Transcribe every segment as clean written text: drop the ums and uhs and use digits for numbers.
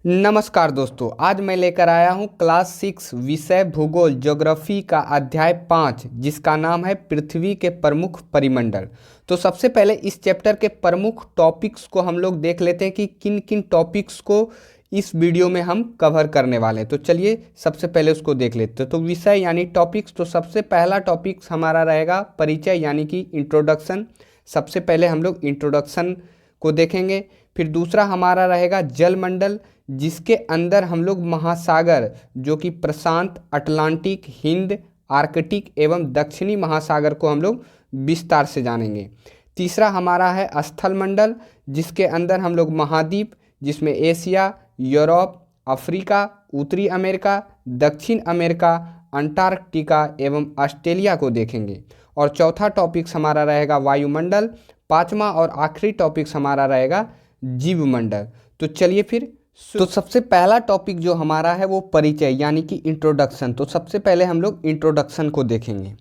नमस्कार दोस्तों, आज मैं लेकर आया हूँ क्लास 6 विषय भूगोल ज्योग्राफी का अध्याय 5 जिसका नाम है पृथ्वी के प्रमुख परिमंडल। तो सबसे पहले इस चैप्टर के प्रमुख टॉपिक्स को हम लोग देख लेते हैं कि किन किन टॉपिक्स को इस वीडियो में हम कवर करने वाले हैं। तो चलिए सबसे पहले उसको देख लेते हैं। तो विषय यानी टॉपिक्स, तो सबसे पहला टॉपिक्स हमारा रहेगा परिचय यानी कि इंट्रोडक्शन। सबसे पहले हम लोग इंट्रोडक्शन को देखेंगे। फिर दूसरा हमारा रहेगा जलमंडल, जिसके अंदर हम लोग महासागर जो कि प्रशांत, अटलांटिक, हिंद, आर्कटिक एवं दक्षिणी महासागर को हम लोग विस्तार से जानेंगे। तीसरा हमारा है स्थल मंडल, जिसके अंदर हम लोग महाद्वीप जिसमें एशिया, यूरोप, अफ्रीका, उत्तरी अमेरिका, दक्षिण अमेरिका, अंटार्कटिका एवं ऑस्ट्रेलिया को देखेंगे। और चौथा टॉपिक्स हमारा रहेगा वायुमंडल। पांचवा और आखिरी टॉपिक्स हमारा रहेगा जीवमंडल। तो चलिए फिर तो सबसे पहला टॉपिक जो हमारा है वो परिचय यानी कि इंट्रोडक्शन। तो सबसे पहले हम लोग इंट्रोडक्शन को देखेंगे।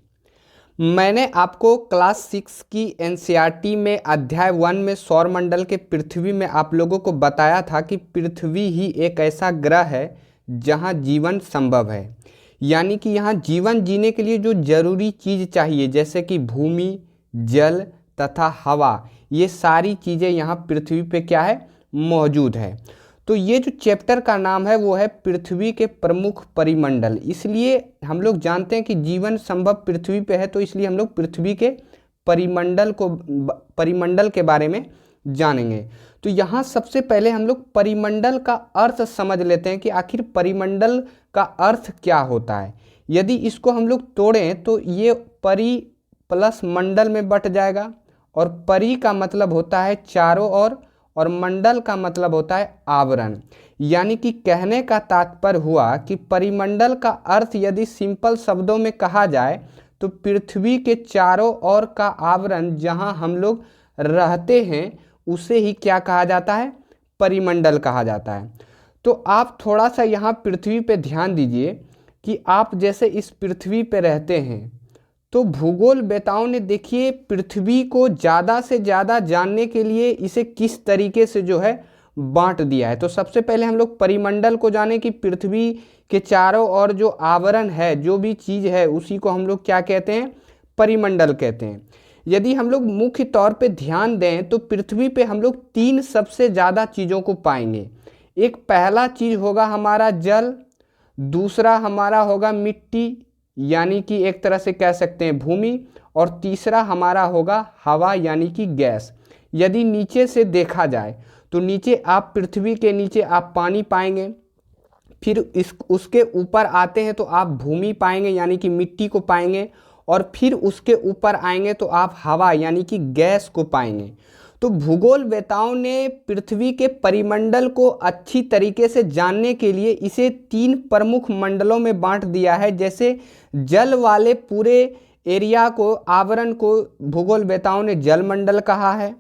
मैंने आपको क्लास 6 की एनसीईआरटी में अध्याय 1 में सौरमंडल के पृथ्वी में आप लोगों को बताया था कि पृथ्वी ही एक ऐसा ग्रह है जहां जीवन संभव है, यानी कि यहाँ जीवन जीने के लिए जो जरूरी चीज़ चाहिए जैसे कि भूमि, जल तथा हवा, ये सारी चीज़ें यहाँ पृथ्वी पे क्या है, मौजूद है। तो ये जो चैप्टर का नाम है वो है पृथ्वी के प्रमुख परिमंडल। इसलिए हम लोग जानते हैं कि जीवन संभव पृथ्वी पे है, तो इसलिए हम लोग पृथ्वी के परिमंडल के बारे में जानेंगे। तो यहाँ सबसे पहले हम लोग परिमंडल का अर्थ समझ लेते हैं कि आखिर परिमंडल का अर्थ क्या होता है। यदि इसको हम लोग तोड़ें तो ये परि प्लस मंडल में बट जाएगा, और परि का मतलब होता है चारों ओर और मंडल का मतलब होता है आवरण। यानी कि कहने का तात्पर्य हुआ कि परिमंडल का अर्थ यदि सिंपल शब्दों में कहा जाए तो पृथ्वी के चारों ओर का आवरण जहां हम लोग रहते हैं उसे ही क्या कहा जाता है, परिमंडल कहा जाता है। तो आप थोड़ा सा यहाँ पृथ्वी पे ध्यान दीजिए कि आप जैसे इस पृथ्वी पे रहते हैं, तो भूगोलवेताओं ने देखिए पृथ्वी को ज़्यादा से ज़्यादा जानने के लिए इसे किस तरीके से जो है बांट दिया है। तो सबसे पहले हम लोग परिमंडल को जाने कि पृथ्वी के चारों ओर जो आवरण है, जो भी चीज़ है, उसी को हम लोग क्या कहते हैं, परिमंडल कहते हैं। यदि हम लोग मुख्य तौर पे ध्यान दें तो पृथ्वी पे हम लोग 3 सबसे ज़्यादा चीज़ों को पाएंगे। एक पहला चीज़ होगा हमारा जल, दूसरा हमारा होगा मिट्टी यानी कि एक तरह से कह सकते हैं भूमि, और तीसरा हमारा होगा हवा यानी कि गैस। यदि नीचे से देखा जाए तो नीचे आप पृथ्वी के नीचे आप पानी पाएंगे, फिर उसके ऊपर आते हैं तो आप भूमि पाएंगे यानी कि मिट्टी को पाएंगे, और फिर उसके ऊपर आएंगे तो आप हवा यानी कि गैस को पाएंगे। तो भूगोलवेताओं ने पृथ्वी के परिमंडल को अच्छी तरीके से जानने के लिए इसे 3 प्रमुख मंडलों में बांट दिया है। जैसे जल वाले पूरे एरिया को, आवरण को भूगोलवेताओं ने जलमंडल कहा है,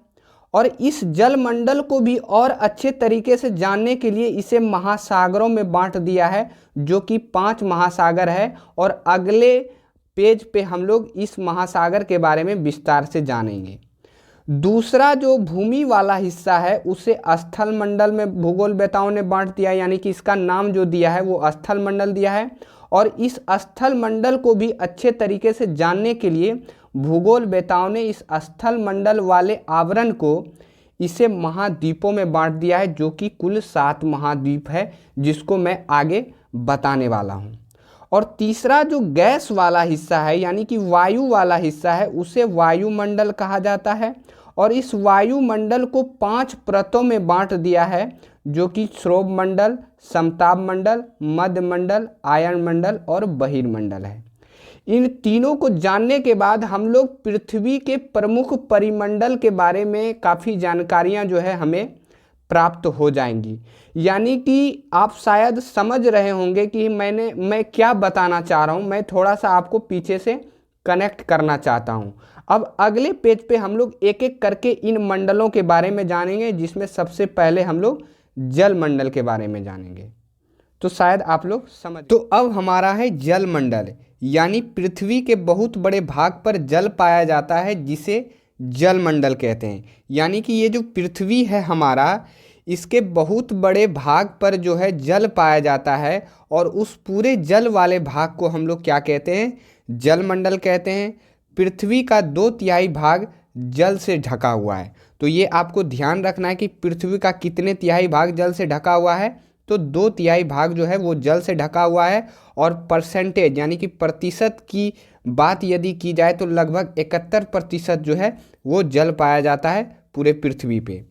और इस जलमंडल को भी और अच्छे तरीके से जानने के लिए इसे महासागरों में बांट दिया है, जो कि 5 महासागर है। और अगले पेज पे हम लोग इस महासागर के बारे में विस्तार से जानेंगे। दूसरा जो भूमि वाला हिस्सा है उसे स्थल मंडल में भूगोलवेताओं ने बांट दिया, यानी कि इसका नाम जो दिया है वो स्थल मंडल दिया है। और इस स्थल मंडल को भी अच्छे तरीके से जानने के लिए भूगोलवेताओं ने इस स्थल मंडल वाले आवरण को इसे महाद्वीपों में बांट दिया है, जो कि कुल 7 महाद्वीप है, जिसको मैं आगे बताने वाला हूँ। और तीसरा जो गैस वाला हिस्सा है यानी कि वायु वाला हिस्सा है उसे वायुमंडल कहा जाता है, और इस वायुमंडल को 5 परतों में बांट दिया है, जो कि श्रोभ मंडल, समताप मंडल, मध्य मंडल, आयन मंडल और बहिर्मंडल है। इन तीनों को जानने के बाद हम लोग पृथ्वी के प्रमुख परिमंडल के बारे में काफ़ी जानकारियां जो है हमें प्राप्त हो जाएंगी। यानी कि आप शायद समझ रहे होंगे कि मैं क्या बताना चाह रहा हूँ। मैं थोड़ा सा आपको पीछे से कनेक्ट करना चाहता हूँ। अब अगले पेज पे हम लोग एक एक करके इन मंडलों के बारे में जानेंगे, जिसमें सबसे पहले हम लोग जल मंडल के बारे में जानेंगे। तो शायद आप लोग समझ। तो अब हमारा है जल मंडल, यानी पृथ्वी के बहुत बड़े भाग पर जल पाया जाता है, जिसे जलमंडल कहते हैं। यानी कि ये जो पृथ्वी है हमारा, इसके बहुत बड़े भाग पर जो है जल पाया जाता है और उस पूरे जल वाले भाग को हम लोग क्या कहते हैं, जलमंडल कहते हैं। पृथ्वी का 2/3 भाग जल से ढका हुआ है। तो ये आपको ध्यान रखना है कि पृथ्वी का कितने तिहाई भाग जल से ढका हुआ है, तो 2/3 भाग जो है वो जल से ढका हुआ है। और परसेंटेज यानी कि प्रतिशत की बात यदि की जाए तो लगभग 71% जो है वो जल पाया जाता है पूरे पृथ्वी पे।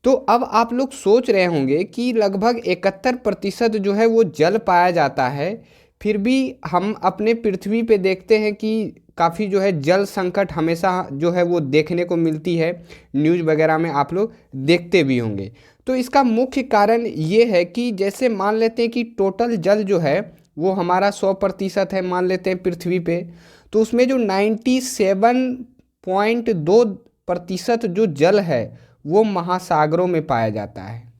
तो अब आप लोग सोच रहे होंगे कि लगभग 71% जो है वो जल पाया जाता है, फिर भी हम अपने पृथ्वी पे देखते हैं कि काफ़ी जो है जल संकट हमेशा जो है वो देखने को मिलती है, न्यूज़ वगैरह में आप लोग देखते भी होंगे। तो इसका मुख्य कारण ये है कि जैसे मान लेते हैं कि टोटल जल जो है वो हमारा 100% है मान लेते हैं पृथ्वी पे, तो उसमें जो 97.2% जो जल है वो महासागरों में पाया जाता है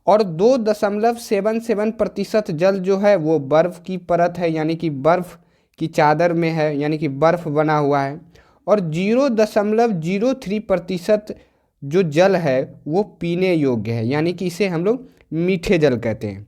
और 2.77% जल जो है वो बर्फ़ की परत है, यानी कि बर्फ़ की चादर में है, यानी कि बर्फ़ बना हुआ है। और 0.03% जो जल है वो पीने योग्य है, यानी कि इसे हम लोग मीठे जल कहते हैं।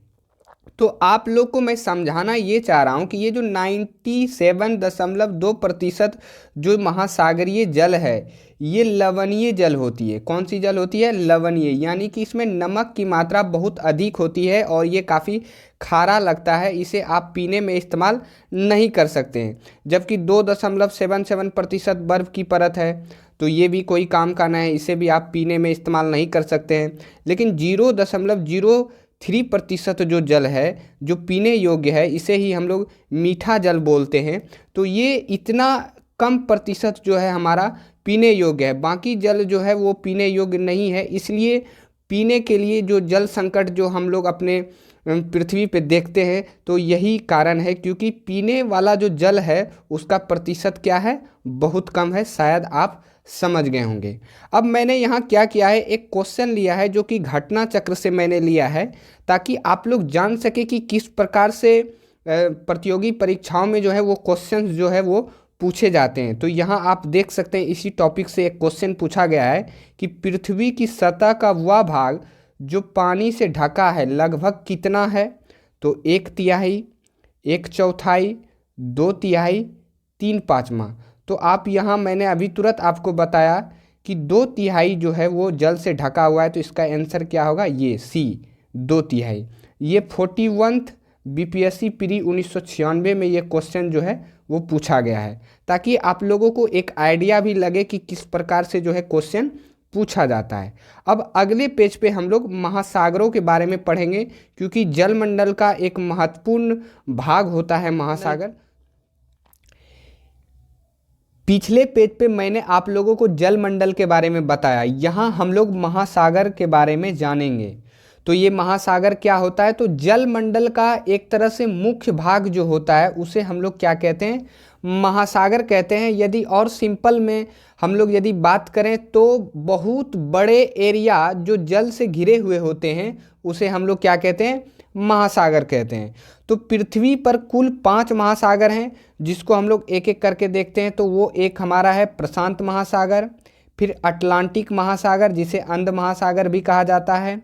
तो आप लोग को मैं समझाना ये चाह रहा हूँ कि ये जो 97.2% जो महासागरीय जल है ये लवणीय जल होती है। कौन सी जल होती है? लवणीय, यानी कि इसमें नमक की मात्रा बहुत अधिक होती है और ये काफ़ी खारा लगता है, इसे आप पीने में इस्तेमाल नहीं कर सकते हैं। जबकि 2.77% बर्फ़ की परत है तो ये भी कोई काम का नहीं है, इसे भी आप पीने में इस्तेमाल नहीं कर सकते हैं। लेकिन 0.03% जो जल है जो पीने योग्य है इसे ही हम लोग मीठा जल बोलते हैं। तो ये इतना कम प्रतिशत जो है हमारा पीने योग्य है, बाकी जल जो है वो पीने योग्य नहीं है। इसलिए पीने के लिए जो जल संकट जो हम लोग अपने पृथ्वी पे देखते हैं तो यही कारण है, क्योंकि पीने वाला जो जल है उसका प्रतिशत क्या है, बहुत कम है। शायद आप समझ गए होंगे। अब मैंने यहाँ क्या किया है, एक क्वेश्चन लिया है जो कि घटना चक्र से मैंने लिया है, ताकि आप लोग जान सके कि किस प्रकार से प्रतियोगी परीक्षाओं में जो है वो क्वेश्चन जो है वो पूछे जाते हैं। तो यहाँ आप देख सकते हैं इसी टॉपिक से एक क्वेश्चन पूछा गया है कि पृथ्वी की सतह का वह भाग जो पानी से ढका है लगभग कितना है? तो 1/3, 1/4, 2/3, 3/5। तो आप यहाँ मैंने अभी तुरंत आपको बताया कि 2/3 जो है वो जल से ढका हुआ है, तो इसका आंसर क्या होगा? ये सी 2/3। ये 41th बीपीएससी प्री 1996 में ये क्वेश्चन जो है वो पूछा गया है, ताकि आप लोगों को एक आइडिया भी लगे कि किस प्रकार से जो है क्वेश्चन पूछा जाता है। अब अगले पेज पे हम लोग महासागरों के बारे में पढ़ेंगे, क्योंकि जलमंडल का एक महत्वपूर्ण भाग होता है महासागर। पिछले पेज पे मैंने आप लोगों को जलमंडल के बारे में बताया, यहाँ हम लोग महासागर के बारे में जानेंगे। तो ये महासागर क्या होता है? तो जलमंडल का एक तरह से मुख्य भाग जो होता है उसे हम लोग क्या कहते हैं? महासागर कहते हैं। यदि और सिंपल में हम लोग यदि बात करें तो बहुत बड़े एरिया जो जल से घिरे हुए होते हैं उसे हम लोग क्या कहते हैं? महासागर कहते हैं। तो पृथ्वी पर कुल 5 महासागर हैं, जिसको हम लोग एक एक करके देखते हैं। तो वो एक हमारा है प्रशांत महासागर, फिर अटलांटिक महासागर जिसे अंध महासागर भी कहा जाता है,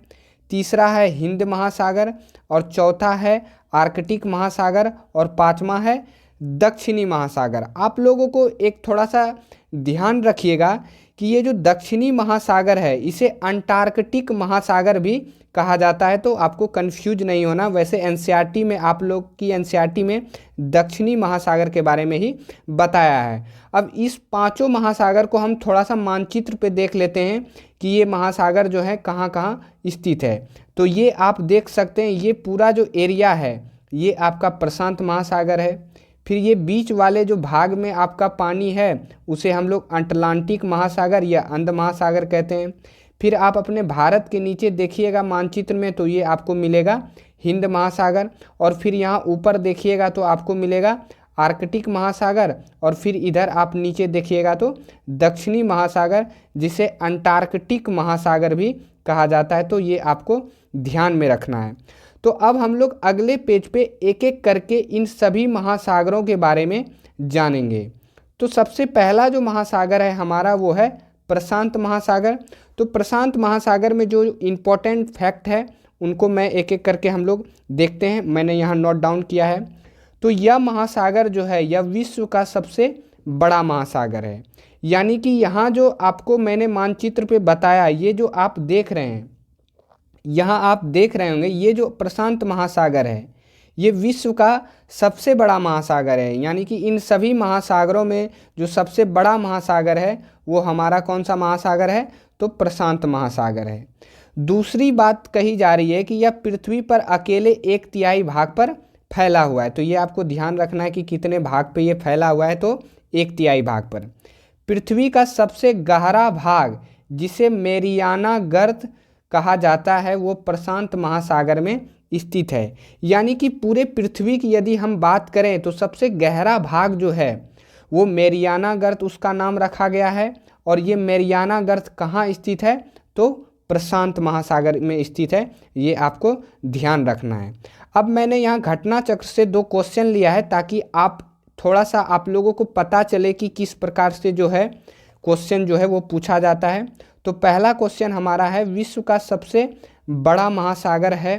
तीसरा है हिंद महासागर, और चौथा है आर्कटिक महासागर, और 5वां है दक्षिणी महासागर। आप लोगों को एक थोड़ा सा ध्यान रखिएगा कि ये जो दक्षिणी महासागर है इसे अंटार्कटिक महासागर भी कहा जाता है, तो आपको कंफ्यूज नहीं होना। वैसे एनसीईआरटी में आप लोग की एनसीईआरटी में दक्षिणी महासागर के बारे में ही बताया है। अब इस 5 महासागर को हम थोड़ा सा मानचित्र पे देख लेते हैं कि ये महासागर जो है कहाँ कहाँ स्थित है। तो ये आप देख सकते हैं, ये पूरा जो एरिया है ये आपका प्रशांत महासागर है। फिर ये बीच वाले जो भाग में आपका पानी है उसे हम लोग अटलांटिक महासागर या अंध महासागर कहते हैं। फिर आप अपने भारत के नीचे देखिएगा मानचित्र में तो ये आपको मिलेगा हिंद महासागर, और फिर यहाँ ऊपर देखिएगा तो आपको मिलेगा आर्कटिक महासागर, और फिर इधर आप नीचे देखिएगा तो दक्षिणी महासागर जिसे अंटार्कटिक महासागर भी कहा जाता है। तो ये आपको ध्यान में रखना है। तो अब हम लोग अगले पेज पे एक एक करके इन सभी महासागरों के बारे में जानेंगे। तो सबसे पहला जो महासागर है हमारा वो है प्रशांत महासागर। तो प्रशांत महासागर में जो इम्पोर्टेंट फैक्ट है उनको मैं एक एक करके हम लोग देखते हैं, मैंने यहाँ नोट डाउन किया है। तो यह महासागर जो है यह विश्व का सबसे बड़ा महासागर है। यानी कि यहाँ जो आपको मैंने मानचित्र पे बताया, ये जो आप देख रहे हैं, यहाँ आप देख रहे होंगे, ये जो प्रशांत महासागर है ये विश्व का सबसे बड़ा महासागर है। यानी कि इन सभी महासागरों में जो सबसे बड़ा महासागर है वो हमारा कौन सा महासागर है, तो प्रशांत महासागर है। दूसरी बात कही जा रही है कि यह पृथ्वी पर अकेले 1/3 भाग पर फैला हुआ है। तो ये आपको ध्यान रखना है कि कितने भाग पे ये फैला हुआ है, तो 1/3 भाग पर। पृथ्वी का सबसे गहरा भाग जिसे मेरियाना गर्त कहा जाता है वो प्रशांत महासागर में स्थित है। यानी कि पूरे पृथ्वी की यदि हम बात करें तो सबसे गहरा भाग जो है वो मेरियाना गर्त उसका नाम रखा गया है। और ये मेरियाना गर्त कहाँ स्थित है, तो प्रशांत महासागर में स्थित है, ये आपको ध्यान रखना है। अब मैंने यहाँ घटना चक्र से 2 क्वेश्चन लिया है ताकि आप थोड़ा सा आप लोगों को पता चले कि किस प्रकार से जो है क्वेश्चन जो है वो पूछा जाता है। तो पहला क्वेश्चन हमारा है, विश्व का सबसे बड़ा महासागर है,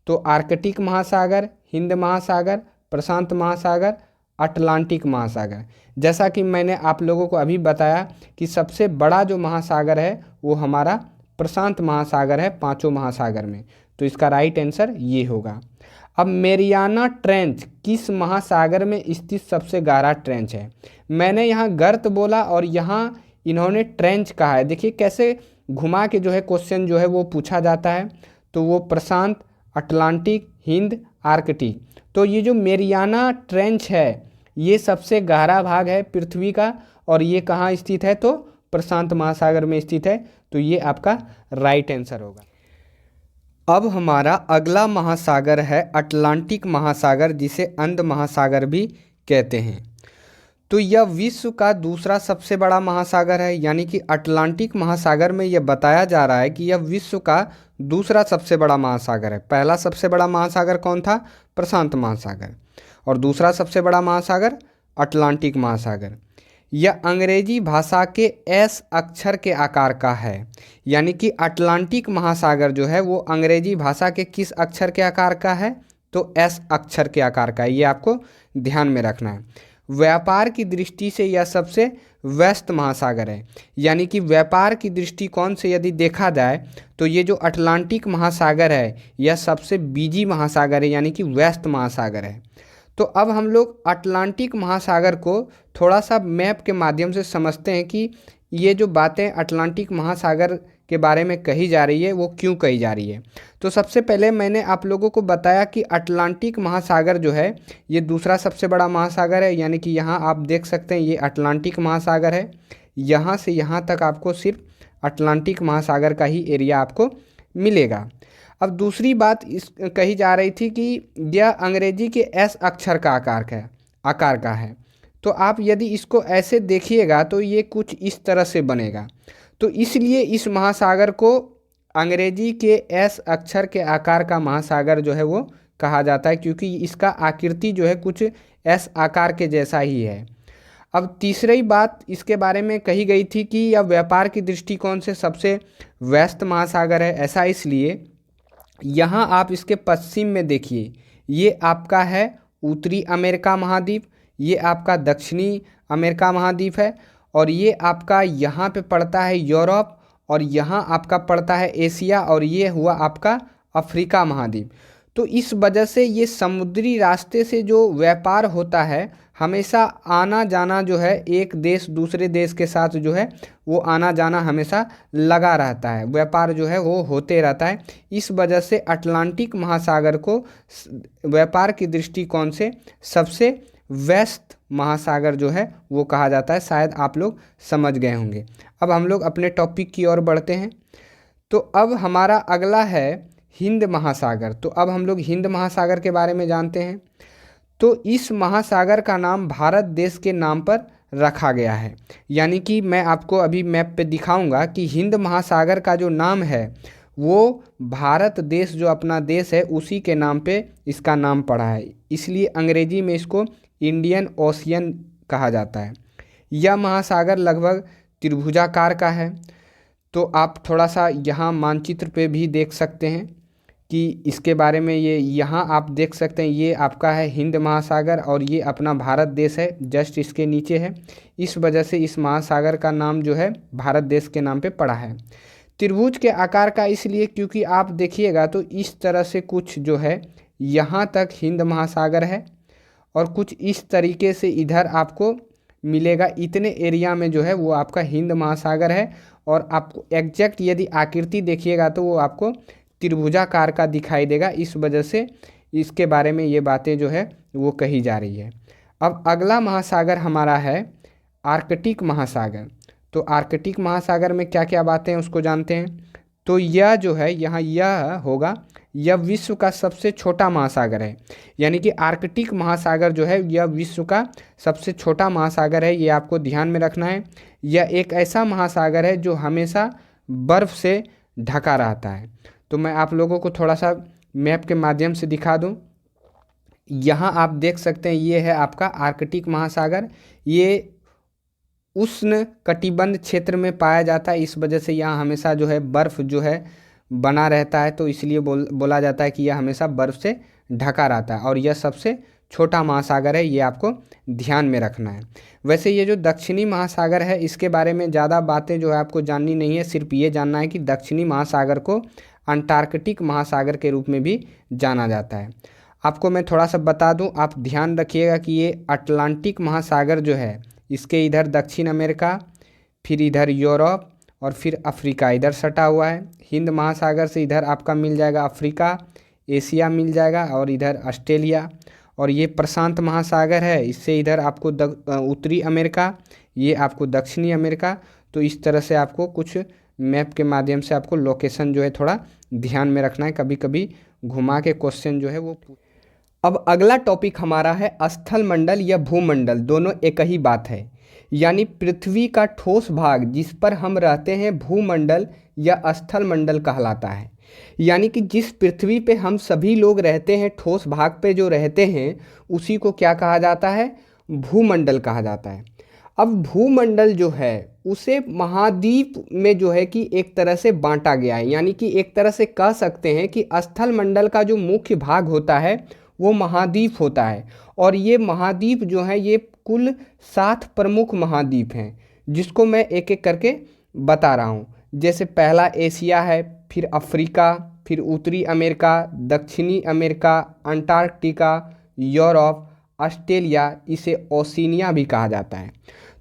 तो आर्कटिक महासागर, हिंद महासागर, प्रशांत महासागर, अटलांटिक महासागर। जैसा कि मैंने आप लोगों को अभी बताया कि सबसे बड़ा जो महासागर है वो हमारा प्रशांत महासागर है 5 महासागर में। तो इसका राइट आंसर ये होगा। अब मेरियाना ट्रेंच किस महासागर में स्थित सबसे गहरा ट्रेंच है। मैंने यहाँ गर्त बोला और यहाँ इन्होंने ट्रेंच कहा है। देखिए कैसे घुमा के जो है क्वेश्चन जो है वो पूछा जाता है। तो वो प्रशांत, अटलांटिक, हिंद, आर्कटिक। तो ये जो मेरियाना ट्रेंच है ये सबसे गहरा भाग है पृथ्वी का और ये कहाँ स्थित है, तो प्रशांत महासागर में स्थित है। तो ये आपका राइट आंसर होगा। अब हमारा अगला महासागर है अटलांटिक महासागर, जिसे अंध महासागर भी कहते हैं। तो यह विश्व का दूसरा सबसे बड़ा महासागर है। यानी कि अटलांटिक महासागर में यह बताया जा रहा है कि यह विश्व का दूसरा सबसे बड़ा महासागर है। पहला सबसे बड़ा महासागर कौन था, प्रशांत महासागर, और दूसरा सबसे बड़ा महासागर अटलांटिक महासागर। यह अंग्रेजी भाषा के एस अक्षर के आकार का है। यानी कि अटलांटिक महासागर जो है वो अंग्रेजी भाषा के किस अक्षर के आकार का है, तो एस अक्षर के आकार का है। ये आपको ध्यान में रखना है। व्यापार की दृष्टि से यह सबसे व्यस्त महासागर है। यानी कि व्यापार की दृष्टिकोण से यदि देखा जाए तो ये जो अटलांटिक महासागर है यह सबसे बिजी महासागर है, यानी कि व्यस्त महासागर है। तो अब हम लोग अटलांटिक महासागर को थोड़ा सा मैप के माध्यम से समझते हैं कि ये जो बातें अटलांटिक महासागर के बारे में कही जा रही है वो क्यों कही जा रही है। तो सबसे पहले मैंने आप लोगों को बताया कि अटलांटिक महासागर जो है ये दूसरा सबसे बड़ा महासागर है। यानी कि यहाँ आप देख सकते हैं ये अटलांटिक महासागर है। यहाँ से यहाँ तक आपको सिर्फ अटलांटिक महासागर का ही एरिया आपको मिलेगा। अब दूसरी बात इस कही जा रही थी कि यह अंग्रेजी के एस अक्षर का आकार का है। तो आप यदि इसको ऐसे देखिएगा तो ये कुछ इस तरह से बनेगा। तो इसलिए इस महासागर को अंग्रेजी के एस अक्षर के आकार का महासागर जो है वो कहा जाता है, क्योंकि इसका आकृति जो है कुछ एस आकार के जैसा ही है। अब तीसरी बात इसके बारे में कही गई थी कि यह व्यापार की दृष्टिकोण से सबसे व्यस्त महासागर है। ऐसा इसलिए यहाँ आप इसके पश्चिम में देखिए, ये आपका है उत्तरी अमेरिका महाद्वीप, ये आपका दक्षिणी अमेरिका महाद्वीप है, और ये आपका यहाँ पे पड़ता है यूरोप, और यहाँ आपका पड़ता है एशिया, और ये हुआ आपका अफ्रीका महाद्वीप। तो इस वजह से ये समुद्री रास्ते से जो व्यापार होता है हमेशा आना जाना जो है एक देश दूसरे देश के साथ जो है वो आना जाना हमेशा लगा रहता है, व्यापार जो है वो होते रहता है। इस वजह से अटलांटिक महासागर को व्यापार की दृष्टिकोण से सबसे व्यस्त महासागर जो है वो कहा जाता है। शायद आप लोग समझ गए होंगे। अब हम लोग अपने टॉपिक की ओर बढ़ते हैं। तो अब हमारा अगला है हिंद महासागर। तो अब हम लोग हिंद महासागर के बारे में जानते हैं। तो इस महासागर का नाम भारत देश के नाम पर रखा गया है। यानी कि मैं आपको अभी मैप पे दिखाऊंगा कि हिंद महासागर का जो नाम है वो भारत देश जो अपना देश है उसी के नाम पे इसका नाम पड़ा है, इसलिए अंग्रेजी में इसको इंडियन ओशियन कहा जाता है। यह महासागर लगभग त्रिभुजाकार का है। तो आप थोड़ा सा यहाँ मानचित्र पे भी देख सकते हैं कि इसके बारे में। ये यहाँ आप देख सकते हैं, ये आपका है हिंद महासागर और ये अपना भारत देश है, जस्ट इसके नीचे है। इस वजह से इस महासागर का नाम जो है भारत देश के नाम पे पड़ा है। त्रिभुज के आकार का इसलिए क्योंकि आप देखिएगा तो इस तरह से कुछ जो है यहाँ तक हिंद महासागर है और कुछ इस तरीके से इधर आपको मिलेगा। इतने एरिया में जो है वो आपका हिंद महासागर है और आपको एग्जैक्ट यदि आकृति देखिएगा तो वो आपको त्रिभुजाकार का दिखाई देगा। इस वजह से इसके बारे में ये बातें जो है वो कही जा रही है। अब अगला महासागर हमारा है आर्कटिक महासागर। तो आर्कटिक महासागर में क्या क्या बातें हैं उसको जानते हैं। तो यह जो है यहाँ यह होगा, यह विश्व का सबसे छोटा महासागर है। यानी कि आर्कटिक महासागर जो है यह विश्व का सबसे छोटा महासागर है, ये आपको ध्यान में रखना है। यह एक ऐसा महासागर है जो हमेशा बर्फ़ से ढका रहता है। तो मैं आप लोगों को थोड़ा सा मैप के माध्यम से दिखा दूं। यहाँ आप देख सकते हैं ये है आपका आर्कटिक महासागर। ये उष्ण कटिबंध क्षेत्र में पाया जाता है, इस वजह से यहाँ हमेशा जो है बर्फ़ जो है बना रहता है। तो इसलिए बोला जाता है कि यह हमेशा बर्फ़ से ढका रहता है और यह सबसे छोटा महासागर है, ये आपको ध्यान में रखना है। वैसे ये जो दक्षिणी महासागर है इसके बारे में ज़्यादा बातें जो है आपको जाननी नहीं है, सिर्फ ये जानना है कि दक्षिणी महासागर को अंटार्कटिक महासागर के रूप में भी जाना जाता है। आपको मैं थोड़ा सा बता दूं, आप ध्यान रखिएगा कि ये अटलांटिक महासागर जो है इसके इधर दक्षिण अमेरिका, फिर इधर यूरोप और फिर अफ्रीका इधर सटा हुआ है। हिंद महासागर से इधर आपका मिल जाएगा अफ्रीका, एशिया मिल जाएगा और इधर ऑस्ट्रेलिया। और ये प्रशांत महासागर है, इससे इधर आपको उत्तरी अमेरिका, ये आपको दक्षिणी अमेरिका। तो इस तरह से आपको कुछ मैप के माध्यम से आपको लोकेशन जो है थोड़ा ध्यान में रखना है, कभी कभी घुमा के क्वेश्चन जो है वो। अब अगला टॉपिक हमारा है स्थल मंडल या भूमंडल, दोनों एक ही बात है। यानी पृथ्वी का ठोस भाग जिस पर हम रहते हैं भूमंडल या स्थल मंडल कहलाता है। यानी कि जिस पृथ्वी पे हम सभी लोग रहते हैं, ठोस भाग पे जो रहते हैं उसी को क्या कहा जाता है, भूमंडल कहा जाता है। अब भूमंडल जो है उसे महाद्वीप में जो है कि एक तरह से बांटा गया है। यानी कि एक तरह से कह सकते हैं कि स्थल मंडल का जो मुख्य भाग होता है वो महाद्वीप होता है। और ये महाद्वीप जो है ये कुल 7 प्रमुख महाद्वीप हैं, जिसको मैं एक एक करके बता रहा हूँ। जैसे पहला एशिया है, फिर अफ्रीका, फिर उत्तरी अमेरिका, दक्षिणी अमेरिका, अंटार्कटिका, यूरोप, ऑस्ट्रेलिया, इसे ओशिनिया भी कहा जाता है।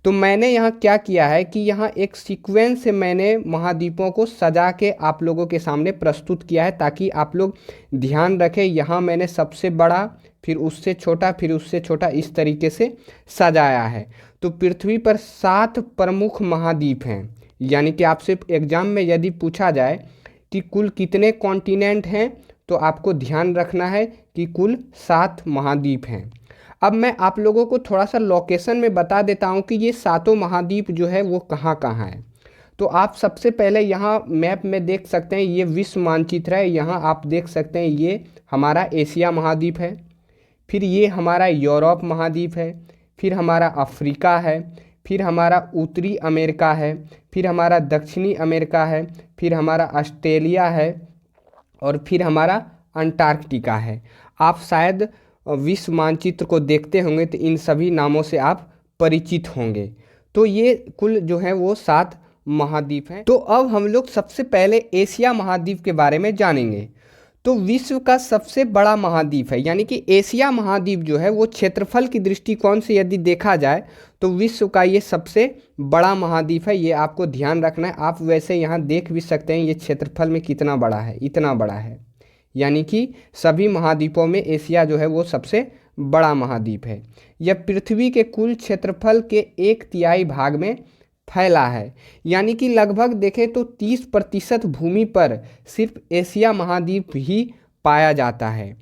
तो मैंने यहाँ क्या किया है कि यहाँ एक सीक्वेंस से मैंने महाद्वीपों को सजा के आप लोगों के सामने प्रस्तुत किया है, ताकि आप लोग ध्यान रखें। यहाँ मैंने सबसे बड़ा, फिर उससे छोटा, फिर उससे छोटा, इस तरीके से सजाया है। तो पृथ्वी पर 7 प्रमुख महाद्वीप हैं। यानी कि आपसे एग्जाम में यदि पूछा जाए कि कुल कितने कॉन्टिनेंट हैं, तो आपको ध्यान रखना है कि कुल 7 महाद्वीप हैं। अब मैं आप लोगों को थोड़ा सा लोकेशन में बता देता हूँ कि ये 7 महाद्वीप जो है वो कहाँ कहाँ है। तो आप सबसे पहले यहाँ मैप में देख सकते हैं, ये विश्व मानचित्र है। यहाँ आप देख सकते हैं ये हमारा एशिया महाद्वीप है, फिर ये हमारा यूरोप महाद्वीप है, फिर हमारा अफ्रीका है, फिर हमारा उत्तरी अमेरिका है, फिर हमारा दक्षिणी अमेरिका है, फिर हमारा ऑस्ट्रेलिया है और फिर हमारा अंटार्कटिका है। आप शायद विश्व मानचित्र को देखते होंगे तो इन सभी नामों से आप परिचित होंगे। तो ये कुल जो है वो 7 महाद्वीप हैं। तो अब हम लोग सबसे पहले एशिया महाद्वीप के बारे में जानेंगे। तो विश्व का सबसे बड़ा महाद्वीप है, यानी कि एशिया महाद्वीप जो है वो क्षेत्रफल की दृष्टिकोण से यदि देखा जाए तो विश्व का ये सबसे बड़ा महाद्वीप है। ये आपको ध्यान रखना है। आप वैसे यहाँ देख भी सकते हैं ये क्षेत्रफल में कितना बड़ा है, इतना बड़ा है। यानी कि सभी महाद्वीपों में एशिया जो है वो सबसे बड़ा महाद्वीप है। यह पृथ्वी के कुल क्षेत्रफल के 1/3 भाग में फैला है। यानी कि लगभग देखें तो 30% भूमि पर सिर्फ एशिया महाद्वीप ही पाया जाता है।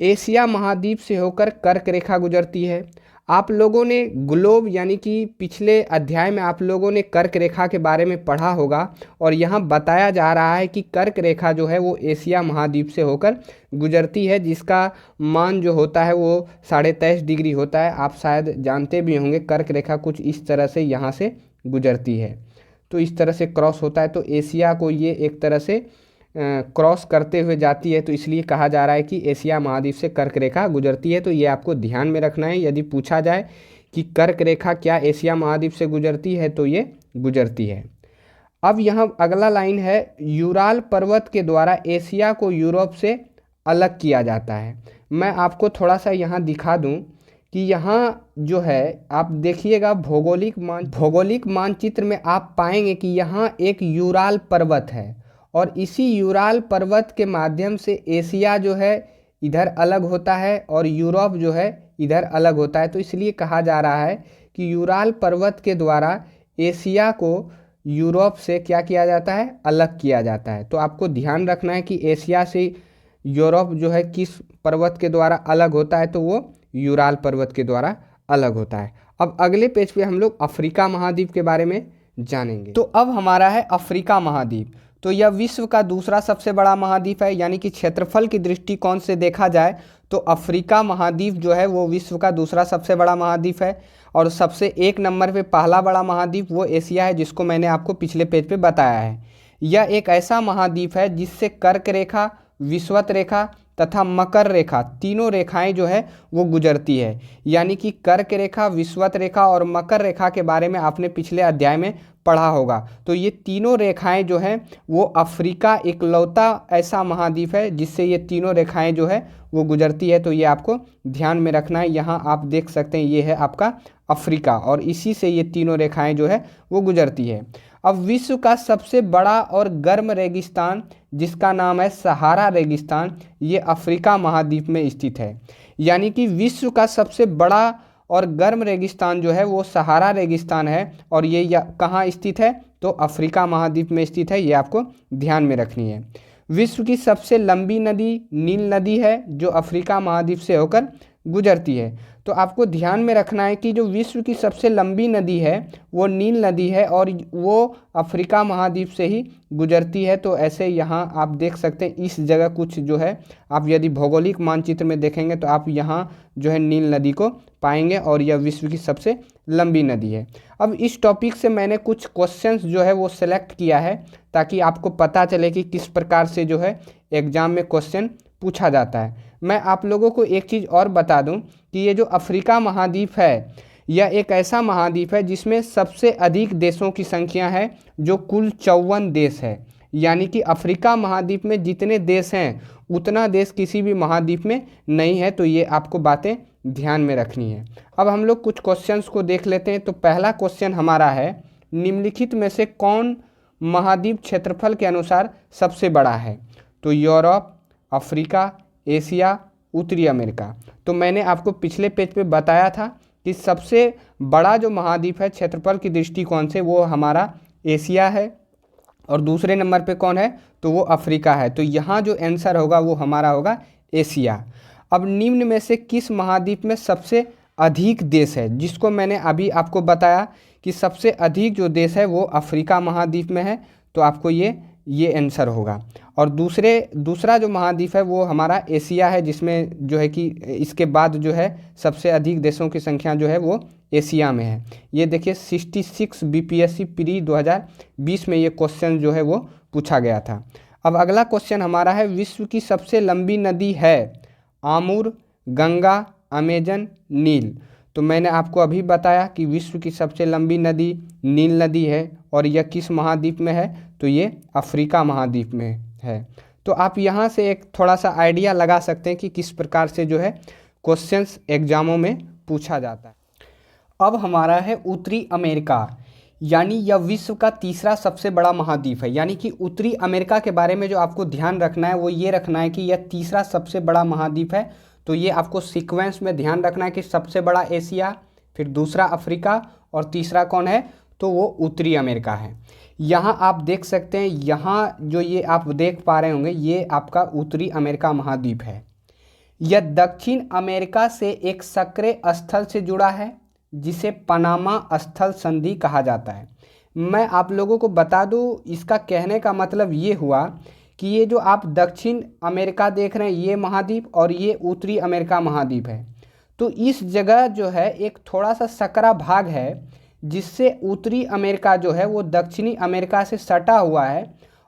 एशिया महाद्वीप से होकर कर्क रेखा गुजरती है। आप लोगों ने ग्लोब यानी कि पिछले अध्याय में आप लोगों ने कर्क रेखा के बारे में पढ़ा होगा और यहाँ बताया जा रहा है कि कर्क रेखा जो है वो एशिया महाद्वीप से होकर गुजरती है, जिसका मान जो होता है वो 23.5 डिग्री होता है। आप शायद जानते भी होंगे कर्क रेखा कुछ इस तरह से यहाँ से गुजरती है। तो इस तरह से क्रॉस होता है, तो एशिया को ये एक तरह से क्रॉस करते हुए जाती है, तो इसलिए कहा जा रहा है कि एशिया महाद्वीप से कर्क रेखा गुजरती है। तो ये आपको ध्यान में रखना है, यदि पूछा जाए कि कर्क रेखा क्या एशिया महाद्वीप से गुजरती है, तो ये गुजरती है। अब यहाँ अगला लाइन है, यूराल पर्वत के द्वारा एशिया को यूरोप से अलग किया जाता है। मैं आपको थोड़ा सा यहाँ दिखा दूँ कि यहाँ जो है आप देखिएगा भौगोलिक मानचित्र में आप पाएंगे कि यहाँ एक यूराल पर्वत है और इसी यूराल पर्वत के माध्यम से एशिया जो है इधर अलग होता है और यूरोप जो है इधर अलग होता है। तो इसलिए कहा जा रहा है कि यूराल पर्वत के द्वारा एशिया को यूरोप से क्या किया जाता है, अलग किया जाता है। तो आपको ध्यान रखना है कि एशिया से यूरोप जो है किस पर्वत के द्वारा अलग होता है, तो वो यूराल पर्वत के द्वारा अलग होता है। अब अगले पेज पे हम लोग अफ्रीका महाद्वीप के बारे में जानेंगे। तो अब हमारा है अफ्रीका महाद्वीप। तो यह विश्व का दूसरा सबसे बड़ा महाद्वीप है, यानी कि क्षेत्रफल की दृष्टिकोण से देखा जाए तो अफ्रीका महाद्वीप जो है वो विश्व का दूसरा सबसे बड़ा महाद्वीप है। और सबसे एक नंबर पे पहला बड़ा महाद्वीप वो एशिया है, जिसको मैंने आपको पिछले पेज पे बताया है। यह एक ऐसा महाद्वीप है जिससे कर्क रेखा, विषुवत रेखा तथा मकर रेखा तीनों रेखाएं जो है वो गुजरती है। यानी कि कर्क रेखा, विषुवत रेखा और मकर रेखा के बारे में आपने पिछले अध्याय में पढ़ा होगा। तो ये तीनों रेखाएं जो हैं वो अफ्रीका इकलौता ऐसा महाद्वीप है जिससे ये तीनों रेखाएं जो है वो गुजरती है। तो ये आपको ध्यान में रखना है। यहाँ आप देख सकते हैं ये है आपका अफ्रीका और इसी से ये तीनों रेखाएं जो है वो गुजरती है। अब विश्व का सबसे बड़ा और गर्म रेगिस्तान जिसका नाम है सहारा रेगिस्तान, ये अफ्रीका महाद्वीप में स्थित है। यानी कि विश्व का सबसे बड़ा और गर्म रेगिस्तान जो है वो सहारा रेगिस्तान है और ये कहाँ स्थित है, तो अफ्रीका महाद्वीप में स्थित है। ये आपको ध्यान में रखनी है। विश्व की सबसे लंबी नदी नील नदी है जो अफ्रीका महाद्वीप से होकर गुजरती है। तो आपको ध्यान में रखना है कि जो विश्व की सबसे लंबी नदी है वो नील नदी है और वो अफ्रीका महाद्वीप से ही गुजरती है। तो ऐसे यहाँ आप देख सकते हैं इस जगह कुछ जो है आप यदि भौगोलिक मानचित्र में देखेंगे तो आप यहाँ जो है नील नदी को पाएंगे और यह विश्व की सबसे लंबी नदी है। अब इस टॉपिक से मैंने कुछ क्वेश्चंस जो है वो सिलेक्ट किया है ताकि आपको पता चले कि किस प्रकार से जो है एग्जाम में क्वेश्चन पूछा जाता है। मैं आप लोगों को एक चीज़ और बता दूं कि ये जो अफ्रीका महाद्वीप है यह एक ऐसा महाद्वीप है जिसमें सबसे अधिक देशों की संख्या है जो कुल 54 देश है। यानी कि अफ्रीका महाद्वीप में जितने देश हैं उतना देश किसी भी महाद्वीप में नहीं है। तो ये आपको बातें ध्यान में रखनी है। अब हम लोग कुछ क्वेश्चंस को देख लेते हैं। तो पहला क्वेश्चन हमारा है, निम्नलिखित में से कौन महाद्वीप क्षेत्रफल के अनुसार सबसे बड़ा है? तो यूरोप, अफ्रीका, एशिया, उत्तरी अमेरिका। तो मैंने आपको पिछले पेज पे बताया था कि सबसे बड़ा जो महाद्वीप है क्षेत्रफल की दृष्टिकोण से वो हमारा एशिया है और दूसरे नंबर पे कौन है, तो वो अफ्रीका है। तो यहाँ जो आंसर होगा वो हमारा होगा एशिया। अब निम्न में से किस महाद्वीप में सबसे अधिक देश है, जिसको मैंने अभी आपको बताया कि सबसे अधिक जो देश है वो अफ्रीका महाद्वीप में है। तो आपको ये आंसर होगा। और दूसरा जो महाद्वीप है वो हमारा एशिया है, जिसमें जो है कि इसके बाद जो है सबसे अधिक देशों की संख्या जो है वो एशिया में है। ये देखिए 66 बीपीएससी प्री 2020 में ये क्वेश्चन जो है वो पूछा गया था। अब अगला क्वेश्चन हमारा है, विश्व की सबसे लंबी नदी है आमूर, गंगा, अमेजन, नील। तो मैंने आपको अभी बताया कि विश्व की सबसे लंबी नदी नील नदी है और यह किस महाद्वीप में है, तो ये अफ्रीका महाद्वीप में है। तो आप यहाँ से एक थोड़ा सा आइडिया लगा सकते हैं कि किस प्रकार से जो है क्वेश्चंस एग्जामों में पूछा जाता है। अब हमारा है उत्तरी अमेरिका, यानी यह विश्व का तीसरा सबसे बड़ा महाद्वीप है। यानी कि उत्तरी अमेरिका के बारे में जो आपको ध्यान रखना है वो ये रखना है कि यह तीसरा सबसे बड़ा महाद्वीप है। तो ये आपको सीक्वेंस में ध्यान रखना है कि सबसे बड़ा एशिया, फिर दूसरा अफ्रीका और तीसरा कौन है, तो वो उत्तरी अमेरिका है। यहाँ आप देख सकते हैं, यहाँ जो ये आप देख पा रहे होंगे ये आपका उत्तरी अमेरिका महाद्वीप है। यह दक्षिण अमेरिका से एक सक्रिय स्थल से जुड़ा है जिसे पनामा स्थल संधि कहा जाता है। मैं आप लोगों को बता दूँ, इसका कहने का मतलब ये हुआ कि ये जो आप दक्षिण अमेरिका देख रहे हैं ये महाद्वीप और ये उत्तरी अमेरिका महाद्वीप है। तो इस जगह जो है एक थोड़ा सा सकरा भाग है जिससे उत्तरी अमेरिका जो है वो दक्षिणी अमेरिका से सटा हुआ है,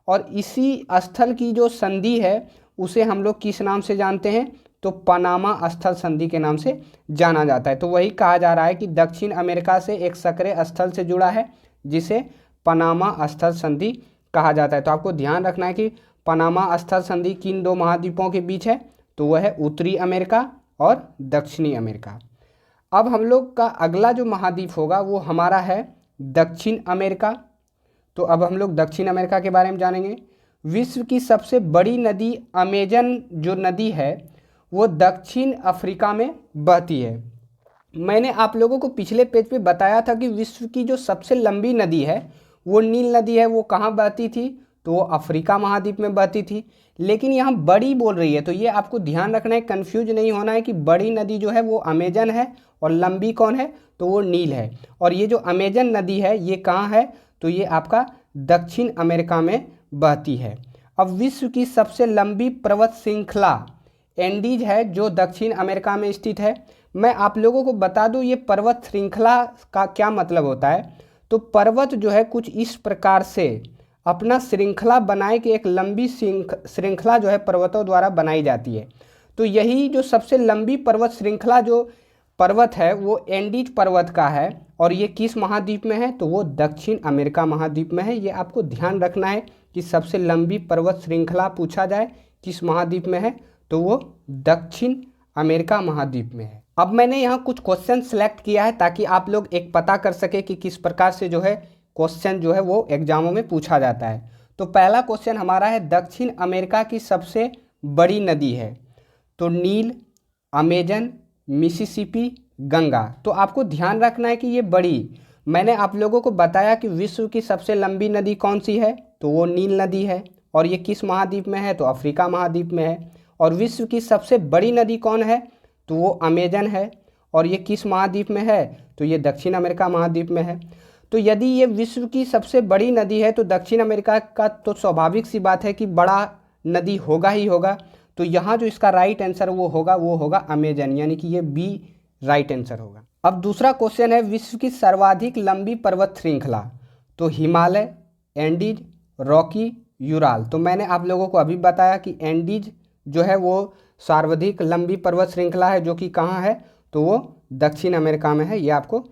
और इसी स्थल की जो संधि है उसे हम लोग किस नाम से जानते हैं, तो पनामा स्थल संधि के नाम से जाना जाता है। तो वही कहा जा रहा है कि दक्षिण अमेरिका से एक सक्रिय स्थल से जुड़ा है जिसे पनामा स्थल संधि कहा जाता है। तो आपको ध्यान रखना है कि पनामा स्थल संधि किन दो महाद्वीपों के बीच है, तो वह है उत्तरी अमेरिका और दक्षिणी अमेरिका। अब हम लोग का अगला जो महाद्वीप होगा वो हमारा है दक्षिण अमेरिका। तो अब हम लोग दक्षिण अमेरिका के बारे में जानेंगे। विश्व की सबसे बड़ी नदी अमेजन जो नदी है वो दक्षिण अफ्रीका में बहती है। मैंने आप लोगों को पिछले पेज पे बताया था कि विश्व की जो सबसे लंबी नदी है वो नील नदी है, वो कहाँ बहती थी, तो वो अफ्रीका महाद्वीप में बहती थी। लेकिन यहाँ बड़ी बोल रही है, तो ये आपको ध्यान रखना है, कंफ्यूज नहीं होना है कि बड़ी नदी जो है वो अमेजन है और लंबी कौन है, तो वो नील है। और ये जो अमेजन नदी है ये कहाँ है, तो ये आपका दक्षिण अमेरिका में बहती है। अब विश्व की सबसे लंबी पर्वत श्रृंखला एंडीज है जो दक्षिण अमेरिका में स्थित है। मैं आप लोगों को बता दूं ये पर्वत श्रृंखला का क्या मतलब होता है। तो पर्वत जो है कुछ इस प्रकार से अपना श्रृंखला बनाए कि एक लंबी श्रृंखला जो है पर्वतों द्वारा बनाई जाती है। तो यही जो सबसे लंबी पर्वत श्रृंखला जो पर्वत है वो एंडीज पर्वत का है, और ये किस महाद्वीप में है, तो वो दक्षिण अमेरिका महाद्वीप में है। ये आपको ध्यान रखना है कि सबसे लंबी पर्वत श्रृंखला पूछा जाए किस महाद्वीप में है, तो वो दक्षिण अमेरिका महाद्वीप में है। अब मैंने यहाँ कुछ क्वेश्चन सेलेक्ट किया है ताकि आप लोग एक पता कर सके कि किस प्रकार से जो है क्वेश्चन जो है वो एग्जामों में पूछा जाता है। तो पहला क्वेश्चन हमारा है दक्षिण अमेरिका की सबसे बड़ी नदी है, तो नील, अमेजन, मिसिसिपी, गंगा। तो आपको ध्यान रखना है कि ये बड़ी, मैंने आप लोगों को बताया कि विश्व की सबसे लंबी नदी कौन सी है, तो वो नील नदी है, और ये किस महाद्वीप में है, तो अफ्रीका महाद्वीप में है। और विश्व की सबसे बड़ी नदी कौन है, तो वो अमेजन है, और ये किस महाद्वीप में है, तो ये दक्षिण अमेरिका महाद्वीप में है। तो यदि ये विश्व की सबसे बड़ी नदी है तो दक्षिण अमेरिका का तो स्वाभाविक सी बात है कि बड़ा नदी होगा ही होगा। तो यहाँ जो इसका राइट आंसर वो होगा अमेजन, यानी कि ये बी राइट आंसर होगा। अब दूसरा क्वेश्चन है विश्व की सर्वाधिक लंबी पर्वत श्रृंखला, तो हिमालय, एंडीज, रॉकी, यूराल। तो मैंने आप लोगों को अभी बताया कि एंडीज जो है वो सर्वाधिक लंबी पर्वत श्रृंखला है जो कि कहाँ है, तो वो दक्षिण अमेरिका में है, ये आपको।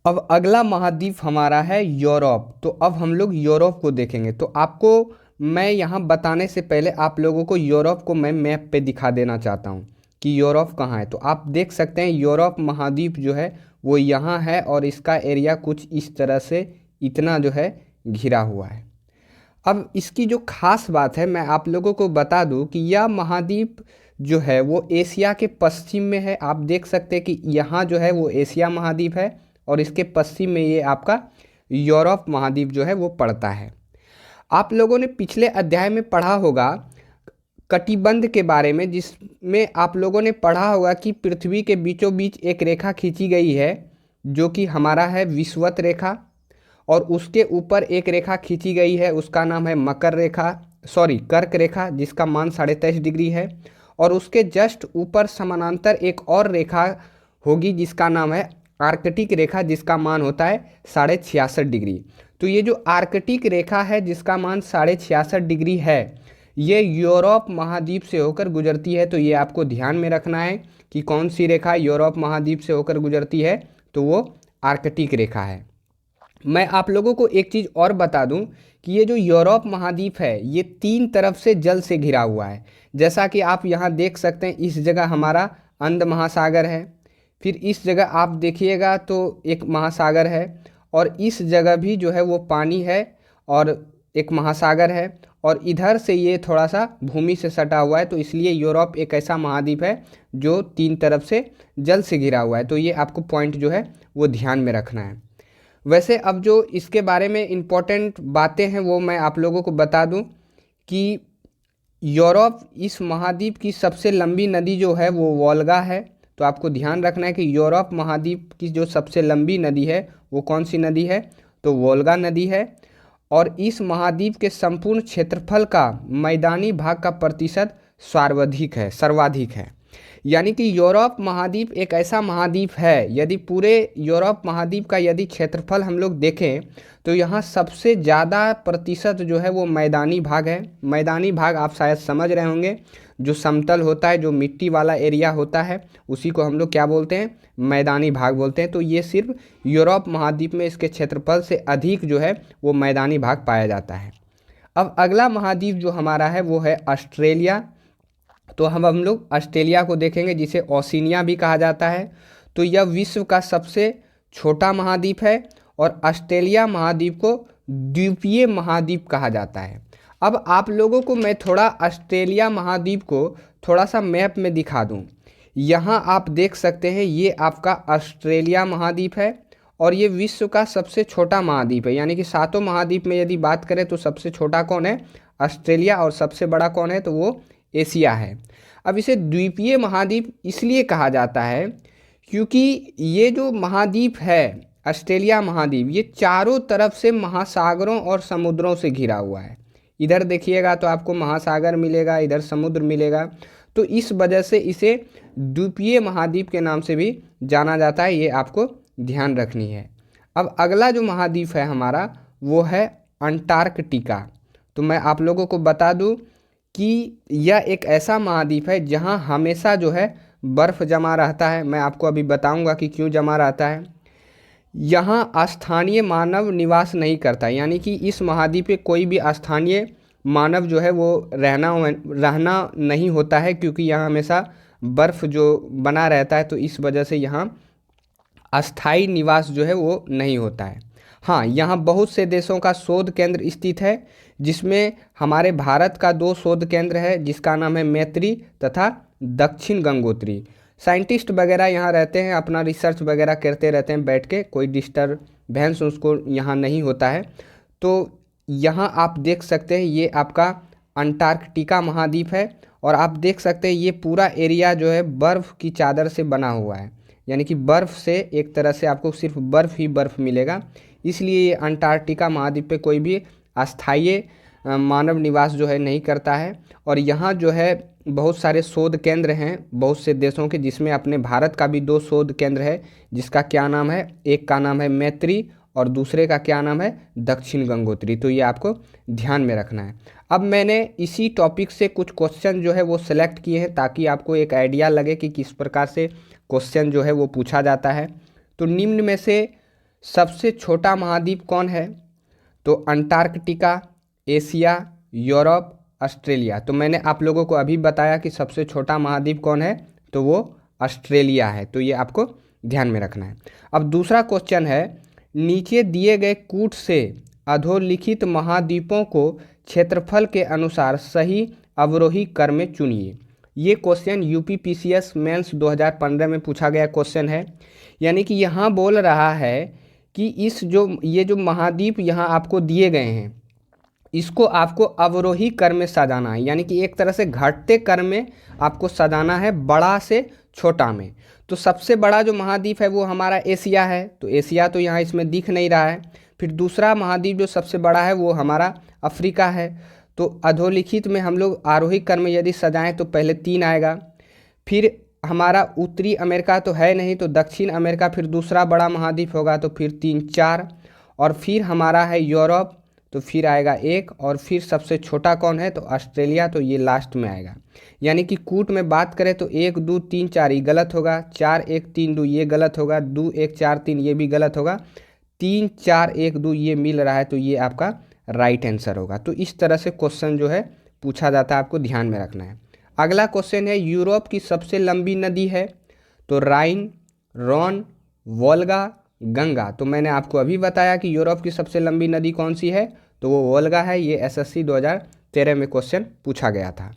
अब अगला महाद्वीप हमारा है यूरोप। तो अब हम लोग यूरोप को देखेंगे। तो आपको मैं यहाँ बताने से पहले आप लोगों को यूरोप को मैं मैप पे दिखा देना चाहता हूँ कि यूरोप कहाँ है। तो आप देख सकते हैं यूरोप महाद्वीप जो है वो यहाँ है, और इसका एरिया कुछ इस तरह से इतना जो है घिरा हुआ है। अब इसकी जो खास बात है मैं आप लोगों को बता दूं कि यह महाद्वीप जो है वो एशिया के पश्चिम में है। आप देख सकते हैं कि यहाँ जो है वो एशिया महाद्वीप है, और इसके पश्चिम में ये आपका यूरोप महाद्वीप जो है वो पड़ता है। आप लोगों ने पिछले अध्याय में पढ़ा होगा कटिबंध के बारे में, जिसमें आप लोगों ने पढ़ा होगा कि पृथ्वी के बीचों बीच एक रेखा खींची गई है जो कि हमारा है विषुवत रेखा, और उसके ऊपर एक रेखा खींची गई है उसका नाम है कर्क रेखा जिसका मान 23.5 डिग्री है, और उसके जस्ट ऊपर समानांतर एक और रेखा होगी जिसका नाम है आर्कटिक रेखा जिसका मान होता है 66.5 डिग्री। तो ये जो आर्कटिक रेखा है जिसका मान 66.5 डिग्री है ये यूरोप महाद्वीप से होकर गुजरती है। तो ये आपको ध्यान में रखना है कि कौन सी रेखा यूरोप महाद्वीप से होकर गुजरती है, तो वो आर्कटिक रेखा है। मैं आप लोगों को एक चीज़ और बता दूं कि ये जो यूरोप महाद्वीप है ये 3 तरफ से जल से घिरा हुआ है। जैसा कि आप यहाँ देख सकते हैं, इस जगह हमारा अंध महासागर है, फिर इस जगह आप देखिएगा तो एक महासागर है, और इस जगह भी जो है वो पानी है और एक महासागर है, और इधर से ये थोड़ा सा भूमि से सटा हुआ है। तो इसलिए यूरोप एक ऐसा महाद्वीप है जो 3 तरफ से जल से घिरा हुआ है। तो ये आपको पॉइंट जो है वो ध्यान में रखना है। वैसे अब जो इसके बारे में इम्पोर्टेंट बातें हैं वो मैं आप लोगों को बता दूं कि यूरोप इस महाद्वीप की सबसे लंबी नदी जो है वो वोल्गा है। तो आपको ध्यान रखना है कि यूरोप महाद्वीप की जो सबसे लंबी नदी है वो कौन सी नदी है, तो वोल्गा नदी है। और इस महाद्वीप के संपूर्ण क्षेत्रफल का मैदानी भाग का प्रतिशत सर्वाधिक है। यानी कि यूरोप महाद्वीप एक ऐसा महाद्वीप है, यदि पूरे यूरोप महाद्वीप का यदि क्षेत्रफल हम लोग देखें तो यहाँ सबसे ज़्यादा प्रतिशत जो है वो मैदानी भाग है। मैदानी भाग आप शायद समझ रहे होंगे, जो समतल होता है, जो मिट्टी वाला एरिया होता है, उसी को हम लोग क्या बोलते हैं, मैदानी भाग बोलते हैं। तो ये सिर्फ यूरोप महाद्वीप में इसके क्षेत्रफल से अधिक जो है वो मैदानी भाग पाया जाता है। अब अगला महाद्वीप जो हमारा है वो है ऑस्ट्रेलिया। तो हम लोग ऑस्ट्रेलिया को देखेंगे, जिसे ओशिनिया भी कहा जाता है। तो यह विश्व का सबसे छोटा महाद्वीप है और ऑस्ट्रेलिया महाद्वीप को द्वीपीय महाद्वीप कहा जाता है। अब आप लोगों को मैं थोड़ा ऑस्ट्रेलिया महाद्वीप को थोड़ा सा मैप में दिखा दूं। यहाँ आप देख सकते हैं, ये आपका ऑस्ट्रेलिया महाद्वीप है और ये विश्व का सबसे छोटा महाद्वीप है। यानी कि सातों महाद्वीप में यदि बात करें तो सबसे छोटा कौन है, ऑस्ट्रेलिया, और सबसे बड़ा कौन है, तो वो एशिया है। अब इसे द्वीपीय महाद्वीप इसलिए कहा जाता है क्योंकि ये जो महाद्वीप है ऑस्ट्रेलिया महाद्वीप, ये चारों तरफ से महासागरों और समुद्रों से घिरा हुआ है। इधर देखिएगा तो आपको महासागर मिलेगा, इधर समुद्र मिलेगा। तो इस वजह से इसे द्वीपीय महाद्वीप के नाम से भी जाना जाता है, ये आपको ध्यान रखनी है। अब अगला जो महाद्वीप है हमारा वो है अंटार्कटिका। तो मैं आप लोगों को बता दूं कि यह एक ऐसा महाद्वीप है जहां हमेशा जो है बर्फ़ जमा रहता है। मैं आपको अभी बताऊंगा कि क्यों जमा रहता है। यहाँ स्थानीय मानव निवास नहीं करता, यानी कि इस महाद्वीप पे कोई भी स्थानीय मानव जो है वो रहना नहीं होता है, क्योंकि यहाँ हमेशा बर्फ़ जो बना रहता है। तो इस वजह से यहाँ अस्थाई निवास जो है वो नहीं होता है। हाँ, यहाँ बहुत से देशों का शोध केंद्र स्थित है, जिसमें हमारे भारत का 2 शोध केंद्र है, जिसका नाम है मैत्री तथा दक्षिण गंगोत्री। साइंटिस्ट वगैरह यहाँ रहते हैं, अपना रिसर्च वगैरह करते रहते हैं बैठ के, कोई डिस्टर्बेंस उसको यहाँ नहीं होता है। तो यहाँ आप देख सकते हैं, ये आपका अंटार्कटिका महाद्वीप है और आप देख सकते हैं ये पूरा एरिया जो है बर्फ़ की चादर से बना हुआ है। यानी कि बर्फ़ से एक तरह से आपको सिर्फ बर्फ़ ही बर्फ़ मिलेगा। इसलिए ये अंटार्कटिका महाद्वीप पे कोई भी अस्थायी मानव निवास जो है नहीं करता है। और यहाँ जो है बहुत सारे शोध केंद्र हैं बहुत से देशों के, जिसमें अपने भारत का भी 2 शोध केंद्र है, जिसका क्या नाम है, एक का नाम है मैत्री और दूसरे का क्या नाम है, दक्षिण गंगोत्री। तो ये आपको ध्यान में रखना है। अब मैंने इसी टॉपिक से कुछ क्वेश्चन जो है वो सिलेक्ट किए हैं, ताकि आपको एक आइडिया लगे कि किस प्रकार से क्वेश्चन जो है वो पूछा जाता है। तो निम्न में से सबसे छोटा महाद्वीप कौन है? तो अंटार्कटिका, एशिया, यूरोप, ऑस्ट्रेलिया। तो मैंने आप लोगों को अभी बताया कि सबसे छोटा महाद्वीप कौन है, तो वो ऑस्ट्रेलिया है। तो ये आपको ध्यान में रखना है। अब दूसरा क्वेश्चन है, नीचे दिए गए कूट से अधोलिखित महाद्वीपों को क्षेत्रफल के अनुसार सही अवरोही क्रम में चुनिए। ये क्वेश्चन यूपीपीसीएस मेंस 2015 में पूछा गया क्वेश्चन है। यानी कि यहाँ बोल रहा है कि ये जो महाद्वीप यहाँ आपको दिए गए हैं, इसको आपको अवरोही क्रम में सजाना है। यानी कि एक तरह से घटते क्रम में आपको सजाना है, बड़ा से छोटा में। तो सबसे बड़ा जो महाद्वीप है वो हमारा एशिया है। तो एशिया तो यहाँ इसमें दिख नहीं रहा है। फिर दूसरा महाद्वीप जो सबसे बड़ा है वो हमारा अफ्रीका है। तो अधोलिखित में हम लोग आरोही क्रम में यदि सजाएं तो पहले 3 आएगा। फिर हमारा उत्तरी अमेरिका तो है नहीं, तो दक्षिण अमेरिका फिर दूसरा बड़ा महाद्वीप होगा, तो फिर 3 4। और फिर हमारा है यूरोप, तो फिर आएगा 1। और फिर सबसे छोटा कौन है, तो ऑस्ट्रेलिया, तो ये लास्ट में आएगा। यानी कि कूट में बात करें तो 1 2 3 4 ये गलत होगा, 4 1 3 2 ये गलत होगा, 2 1 4 3 ये भी गलत होगा, 3 4 1 2 ये मिल रहा है, तो ये आपका राइट आंसर होगा। तो इस तरह से क्वेश्चन जो है पूछा जाता है, आपको ध्यान में रखना है। अगला क्वेश्चन है, यूरोप की सबसे लंबी नदी है? तो राइन, रॉन, वोल्गा, गंगा। तो मैंने आपको अभी बताया कि यूरोप की सबसे लंबी नदी कौन सी है, तो वो वोल्गा है। ये एसएससी 2013 में क्वेश्चन पूछा गया था।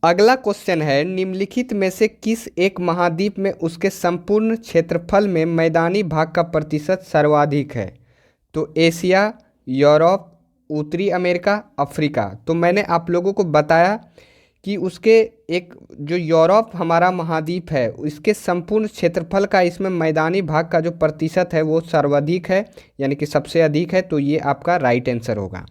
अगला क्वेश्चन है, निम्नलिखित में से किस एक महाद्वीप में उसके संपूर्ण क्षेत्रफल में मैदानी भाग का प्रतिशत सर्वाधिक है? तो एशिया, यूरोप, उत्तरी अमेरिका, अफ्रीका। तो मैंने आप लोगों को बताया कि उसके एक जो यूरोप हमारा महाद्वीप है, इसके संपूर्ण क्षेत्रफल का इसमें मैदानी भाग का जो प्रतिशत है वो सर्वाधिक है, यानी कि सबसे अधिक है। तो ये आपका राइट आंसर होगा।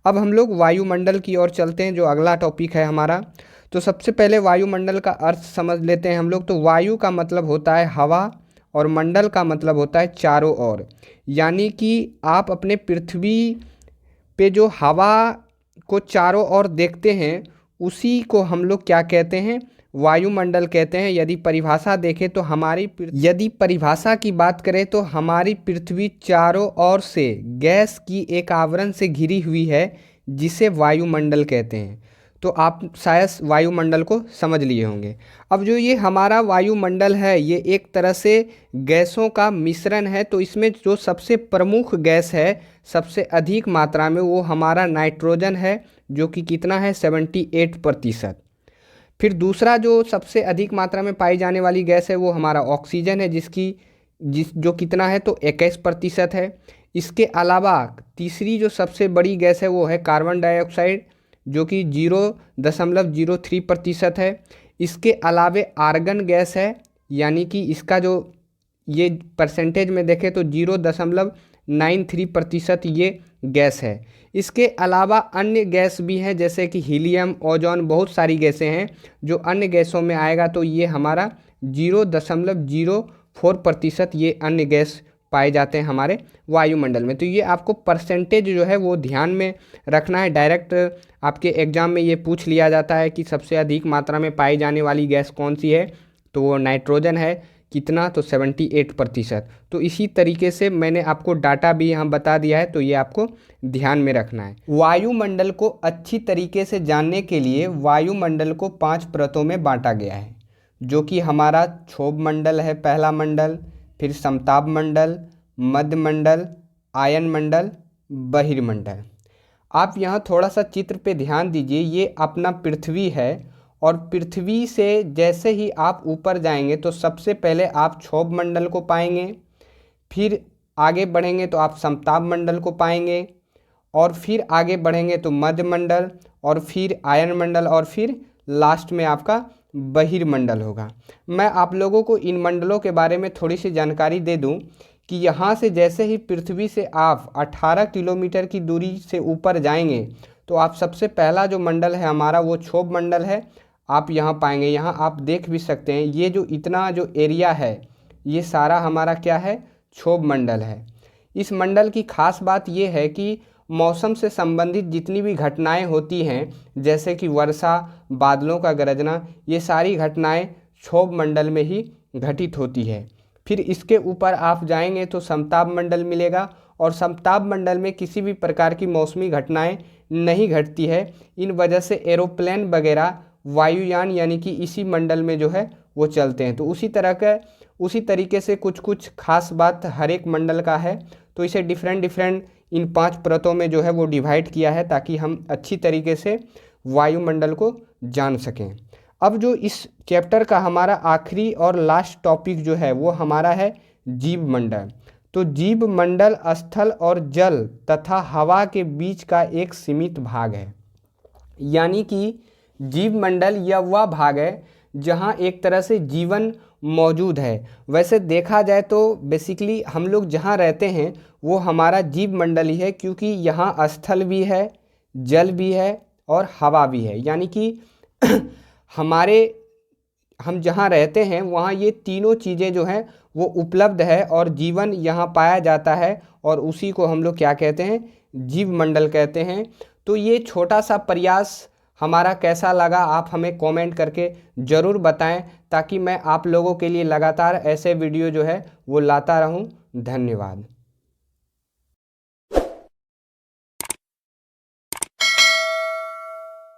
अब हम लोग वायुमंडल की ओर चलते हैं, जो अगला टॉपिक है हमारा। तो सबसे पहले वायुमंडल का अर्थ समझ लेते हैं हम लोग। तो वायु का मतलब होता है हवा और मंडल का मतलब होता है चारों ओर। यानी कि आप अपने पृथ्वी पे जो हवा को चारों ओर देखते हैं उसी को हम लोग क्या कहते हैं, वायुमंडल कहते हैं। यदि परिभाषा देखें तो यदि परिभाषा की बात करें तो हमारी पृथ्वी चारों ओर से गैस की एक आवरण से घिरी हुई है जिसे वायुमंडल कहते हैं। तो आप शायद वायुमंडल को समझ लिए होंगे। अब जो ये हमारा वायुमंडल है ये एक तरह से गैसों का मिश्रण है। तो इसमें जो सबसे प्रमुख गैस है सबसे अधिक मात्रा में वो हमारा नाइट्रोजन है, जो कि कितना है 78%। फिर दूसरा जो सबसे अधिक मात्रा में पाई जाने वाली गैस है वो हमारा ऑक्सीजन है, जो कितना है तो 21% है। इसके अलावा तीसरी जो सबसे बड़ी गैस है वो है कार्बन डाइऑक्साइड, जो कि 0.03% है। इसके अलावे आर्गन गैस है, यानी कि इसका जो ये परसेंटेज में देखें तो 0.93% ये गैस है। इसके अलावा अन्य गैस भी हैं जैसे कि हीलियम, ओजोन, बहुत सारी गैसें हैं। जो अन्य गैसों में आएगा तो ये हमारा 0.04% ये अन्य गैस पाए जाते हैं हमारे वायुमंडल में। तो ये आपको परसेंटेज जो है वो ध्यान में रखना है। डायरेक्ट आपके एग्जाम में ये पूछ लिया जाता है कि सबसे अधिक मात्रा में पाई जाने वाली गैस कौन सी है, तो वो नाइट्रोजन है। कितना, तो 78%। तो इसी तरीके से मैंने आपको डाटा भी यहाँ बता दिया है, तो ये आपको ध्यान में रखना है। वायुमंडल को अच्छी तरीके से जानने के लिए वायुमंडल को 5 परतों में बांटा गया है, जो कि हमारा क्षोभ मंडल है पहला मंडल, फिर समताप मंडल, मध्य मंडल, आयन मंडल, बहिर्मंडल। आप यहाँ थोड़ा सा चित्र पे ध्यान दीजिए। ये अपना पृथ्वी है और पृथ्वी से जैसे ही आप ऊपर जाएंगे तो सबसे पहले आप क्षोभ मंडल को पाएंगे, फिर आगे बढ़ेंगे तो आप समताप मंडल को पाएंगे, और फिर आगे बढ़ेंगे तो मध्य मंडल, और फिर आयन मंडल, और फिर लास्ट में आपका बहिर्मंडल होगा। मैं आप लोगों को इन मंडलों के बारे में थोड़ी सी जानकारी दे दूं कि यहाँ से जैसे ही पृथ्वी से आप 18 किलोमीटर की दूरी से ऊपर जाएंगे तो आप सबसे पहला जो मंडल है हमारा वो क्षोभ मंडल है, आप यहाँ पाएंगे। यहाँ आप देख भी सकते हैं ये जो इतना जो एरिया है ये सारा हमारा क्या है, क्षोभ मंडल है। इस मंडल की खास बात ये है कि मौसम से संबंधित जितनी भी घटनाएं होती हैं जैसे कि वर्षा, बादलों का गरजना, ये सारी घटनाएं क्षोभ मंडल में ही घटित होती है। फिर इसके ऊपर आप जाएंगे तो समताप मंडल मिलेगा, और समताप मंडल में किसी भी प्रकार की मौसमी घटनाएं नहीं घटती है। इन वजह से एरोप्लेन वगैरह, वायुयान यानी कि इसी मंडल में जो है वो चलते हैं। तो उसी तरीके से कुछ कुछ खास बात हर एक मंडल का है। तो इसे डिफरेंट इन 5 परतों में जो है वो डिवाइड किया है ताकि हम अच्छी तरीके से वायुमंडल को जान सकें। अब जो इस चैप्टर का हमारा आखिरी और लास्ट टॉपिक जो है वो हमारा है जीव मंडल। तो जीव मंडल स्थल और जल तथा हवा के बीच का एक सीमित भाग है। यानी कि जीव मंडल यह वह भाग है जहाँ एक तरह से जीवन मौजूद है। वैसे देखा जाए तो बेसिकली हम लोग जहाँ रहते हैं वो हमारा जीव मंडल ही है, क्योंकि यहाँ स्थल भी है, जल भी है और हवा भी है। यानी कि हम जहाँ रहते हैं वहाँ ये तीनों चीज़ें जो हैं वो उपलब्ध है और जीवन यहाँ पाया जाता है, और उसी को हम लोग क्या कहते हैं, जीव मंडल कहते हैं। तो ये छोटा सा प्रयास हमारा कैसा लगा आप हमें कमेंट करके ज़रूर बताएं, ताकि मैं आप लोगों के लिए लगातार ऐसे वीडियो जो है वो लाता रहूं। धन्यवाद।